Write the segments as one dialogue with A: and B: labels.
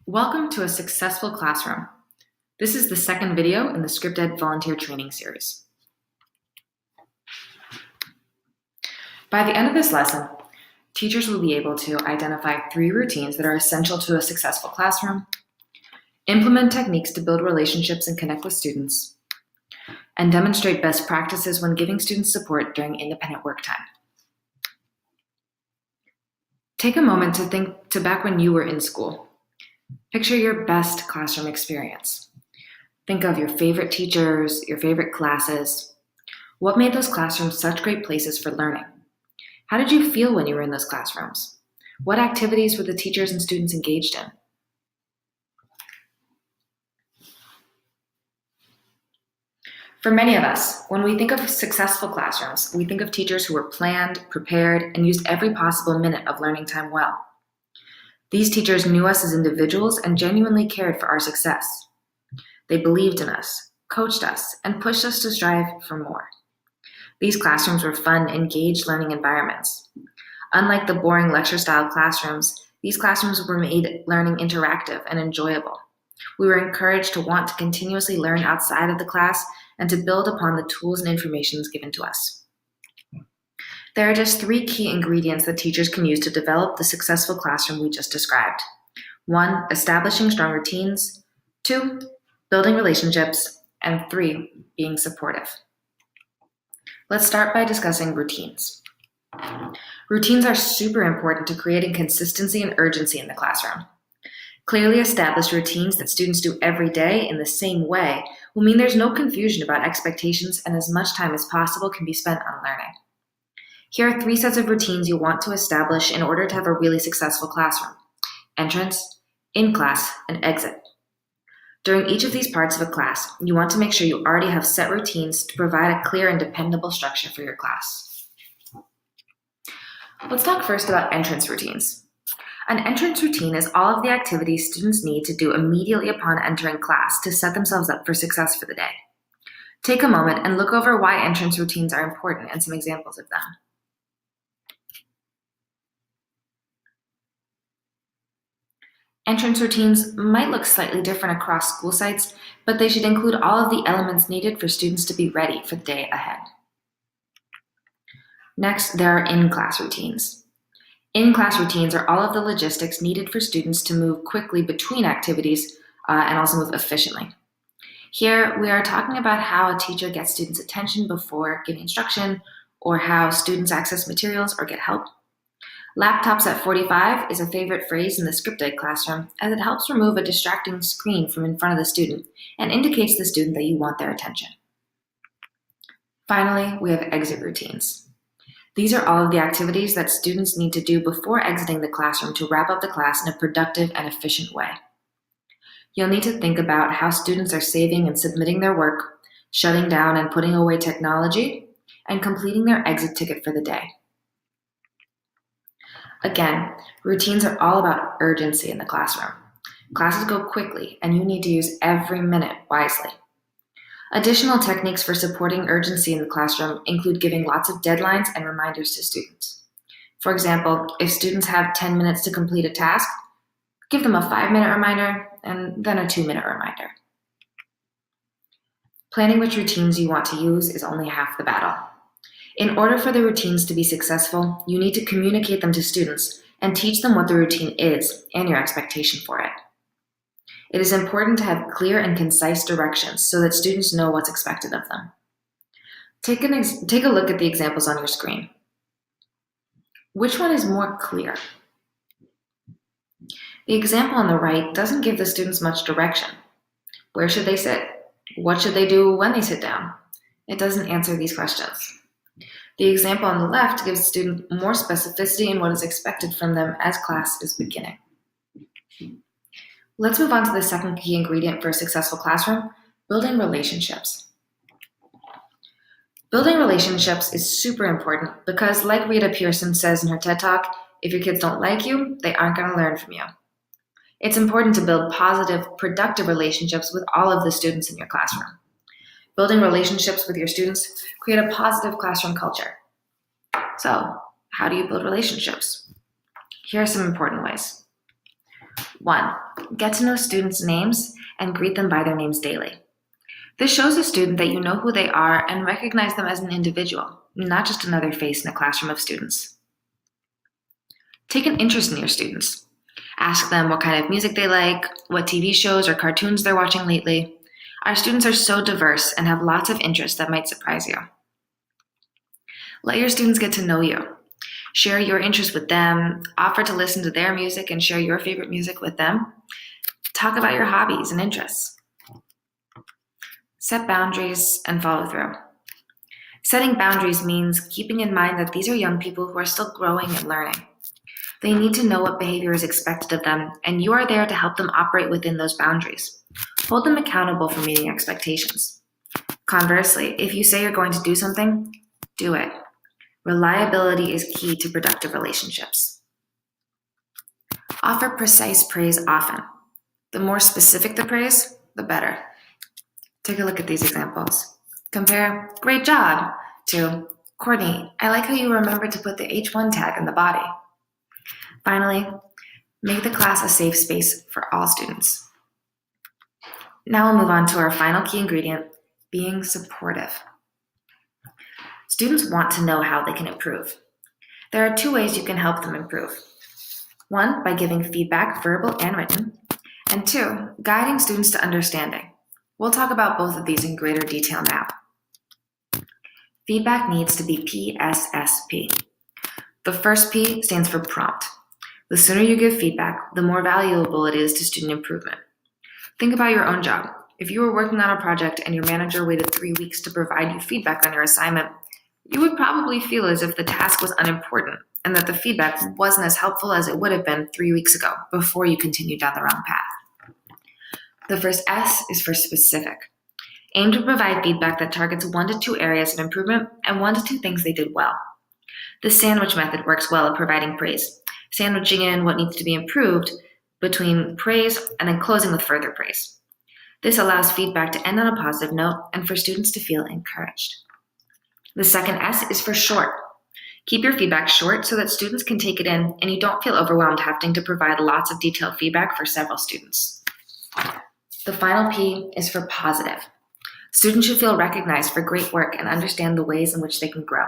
A: Welcome to a successful classroom. This is the second video in the ScriptEd volunteer training series. By the end of this lesson, teachers will be able to identify 3 routines that are essential to a successful classroom, implement techniques to build relationships and connect with students, and demonstrate best practices when giving students support during independent work time. Take a moment to think to back when you were in school. Picture your best classroom experience. Think of your favorite teachers, your favorite classes. What made those classrooms such great places for learning? How did you feel when you were in those classrooms? What activities were the teachers and students engaged in? For many of us, when we think of successful classrooms, we think of teachers who were planned, prepared, and used every possible minute of learning time well. These teachers knew us as individuals and genuinely cared for our success. They believed in us, coached us, and pushed us to strive for more. These classrooms were fun, engaged learning environments. Unlike the boring lecture-style classrooms, these classrooms were made learning interactive and enjoyable. We were encouraged to want to continuously learn outside of the class and to build upon the tools and information given to us. There are just 3 key ingredients that teachers can use to develop the successful classroom we just described. 1, establishing strong routines. 2, building relationships. And 3, being supportive. Let's start by discussing routines. Routines are super important to creating consistency and urgency in the classroom. Clearly established routines that students do every day in the same way will mean there's no confusion about expectations and as much time as possible can be spent on learning. Here are 3 sets of routines you'll want to establish in order to have a really successful classroom: entrance, in-class, and exit. During each of these parts of a class, you want to make sure you already have set routines to provide a clear and dependable structure for your class. Let's talk first about entrance routines. An entrance routine is all of the activities students need to do immediately upon entering class to set themselves up for success for the day. Take a moment and look over why entrance routines are important and some examples of them. Entrance routines might look slightly different across school sites, but they should include all of the elements needed for students to be ready for the day ahead. Next, there are in-class routines. In-class routines are all of the logistics needed for students to move quickly between activities and also move efficiently. Here, we are talking about how a teacher gets students' attention before giving instruction, or how students access materials or get help. Laptops at 45 is a favorite phrase in the ScriptEd classroom, as it helps remove a distracting screen from in front of the student and indicates to the student that you want their attention. Finally, we have exit routines. These are all of the activities that students need to do before exiting the classroom to wrap up the class in a productive and efficient way. You'll need to think about how students are saving and submitting their work, shutting down and putting away technology, and completing their exit ticket for the day. Again, routines are all about urgency in the classroom. Classes go quickly, and you need to use every minute wisely. Additional techniques for supporting urgency in the classroom include giving lots of deadlines and reminders to students. For example, if students have 10 minutes to complete a task, give them a 5-minute reminder and then a 2-minute reminder. Planning which routines you want to use is only half the battle. In order for the routines to be successful, you need to communicate them to students and teach them what the routine is and your expectation for it. It is important to have clear and concise directions so that students know what's expected of them. Take a look at the examples on your screen. Which one is more clear? The example on the right doesn't give the students much direction. Where should they sit? What should they do when they sit down? It doesn't answer these questions. The example on the left gives students more specificity in what is expected from them as class is beginning. Let's move on to the second key ingredient for a successful classroom: building relationships. Building relationships is super important because, like Rita Pearson says in her TED Talk, if your kids don't like you, they aren't going to learn from you. It's important to build positive, productive relationships with all of the students in your classroom. Building relationships with your students create a positive classroom culture. So, how do you build relationships? Here are some important ways. 1, Get to know students' names and greet them by their names daily. This shows a student that you know who they are and recognize them as an individual, not just another face in a classroom of students. Take an interest in your students. Ask them what kind of music they like, what TV shows or cartoons they're watching lately. Our students are so diverse and have lots of interests that might surprise you. Let your students get to know you. Share your interests with them, offer to listen to their music and share your favorite music with them. Talk about your hobbies and interests. Set boundaries and follow through. Setting boundaries means keeping in mind that these are young people who are still growing and learning. They need to know what behavior is expected of them, and you are there to help them operate within those boundaries. Hold them accountable for meeting expectations. Conversely, if you say you're going to do something, do it. Reliability is key to productive relationships. Offer precise praise often. The more specific the praise, the better. Take a look at these examples. Compare "great job" to "Courtney, I like how you remembered to put the H1 tag in the body." Finally, make the class a safe space for all students. Now we'll move on to our final key ingredient, being supportive. Students want to know how they can improve. There are 2 ways you can help them improve. 1, by giving feedback, verbal and written, and 2, guiding students to understanding. We'll talk about both of these in greater detail now. Feedback needs to be PSSP. The first P stands for prompt. The sooner you give feedback, the more valuable it is to student improvement. Think about your own job. If you were working on a project and your manager waited 3 weeks to provide you feedback on your assignment, you would probably feel as if the task was unimportant and that the feedback wasn't as helpful as it would have been 3 weeks ago before you continued down the wrong path. The first S is for specific. Aim to provide feedback that targets 1 to 2 areas of improvement and 1 to 2 things they did well. The sandwich method works well at providing praise, sandwiching in what needs to be improved between praise and then closing with further praise. This allows feedback to end on a positive note and for students to feel encouraged. The second S is for short. Keep your feedback short so that students can take it in and you don't feel overwhelmed having to provide lots of detailed feedback for several students. The final P is for positive. Students should feel recognized for great work and understand the ways in which they can grow.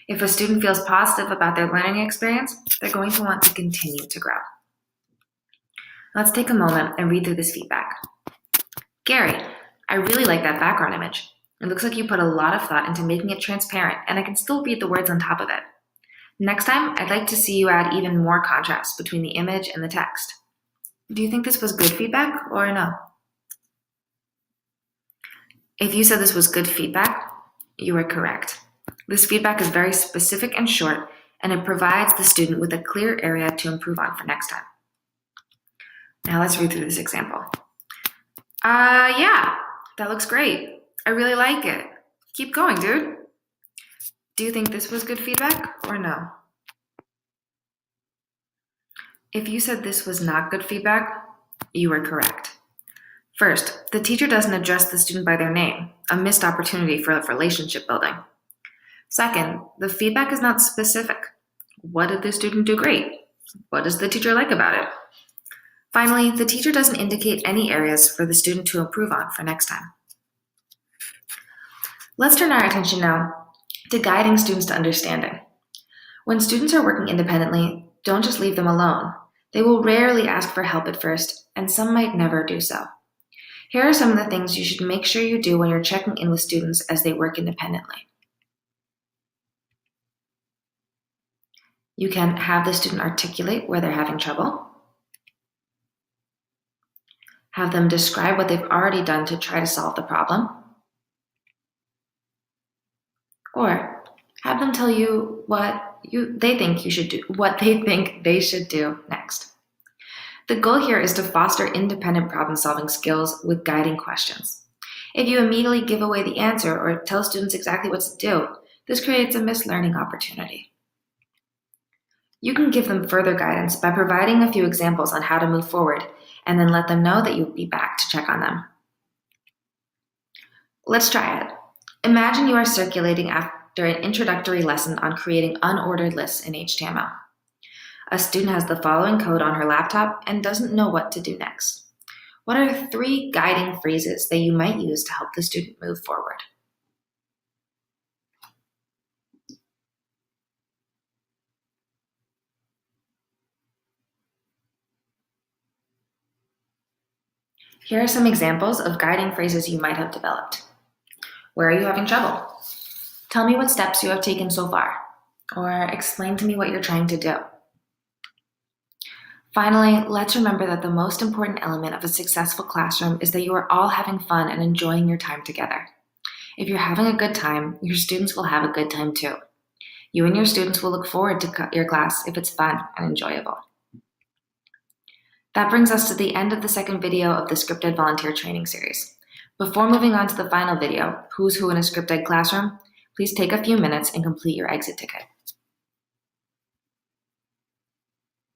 A: If a student feels positive about their learning experience, they're going to want to continue to grow. Let's take a moment and read through this feedback. Gary, I really like that background image. It looks like you put a lot of thought into making it transparent, and I can still read the words on top of it. Next time, I'd like to see you add even more contrast between the image and the text. Do you think this was good feedback or no? If you said this was good feedback, you are correct. This feedback is very specific and short, and it provides the student with a clear area to improve on for next time. Now let's read through this example. Yeah, that looks great. I really like it. Keep going, dude. Do you think this was good feedback or no? If you said this was not good feedback, you are correct. First, the teacher doesn't address the student by their name, a missed opportunity for relationship building. Second, the feedback is not specific. What did the student do great? What does the teacher like about it? Finally, the teacher doesn't indicate any areas for the student to improve on for next time. Let's turn our attention now to guiding students to understanding. When students are working independently, don't just leave them alone. They will rarely ask for help at first, and some might never do so. Here are some of the things you should make sure you do when you're checking in with students as they work independently. You can have the student articulate where they're having trouble. Have them describe what they've already done to try to solve the problem. Or have them tell you what they think they should do next. The goal here is to foster independent problem-solving skills with guiding questions. If you immediately give away the answer or tell students exactly what to do, this creates a missed learning opportunity. You can give them further guidance by providing a few examples on how to move forward and then let them know that you'll be back to check on them. Let's try it. Imagine you are circulating after an introductory lesson on creating unordered lists in HTML. A student has the following code on her laptop and doesn't know what to do next. What are 3 guiding phrases that you might use to help the student move forward? Here are some examples of guiding phrases you might have developed. Where are you having trouble? Tell me what steps you have taken so far. Or explain to me what you're trying to do. Finally, let's remember that the most important element of a successful classroom is that you are all having fun and enjoying your time together. If you're having a good time, your students will have a good time too. You and your students will look forward to your class if it's fun and enjoyable. That brings us to the end of the second video of the ScriptEd Volunteer Training Series. Before moving on to the final video, Who's Who in a ScriptEd Classroom, please take a few minutes and complete your exit ticket.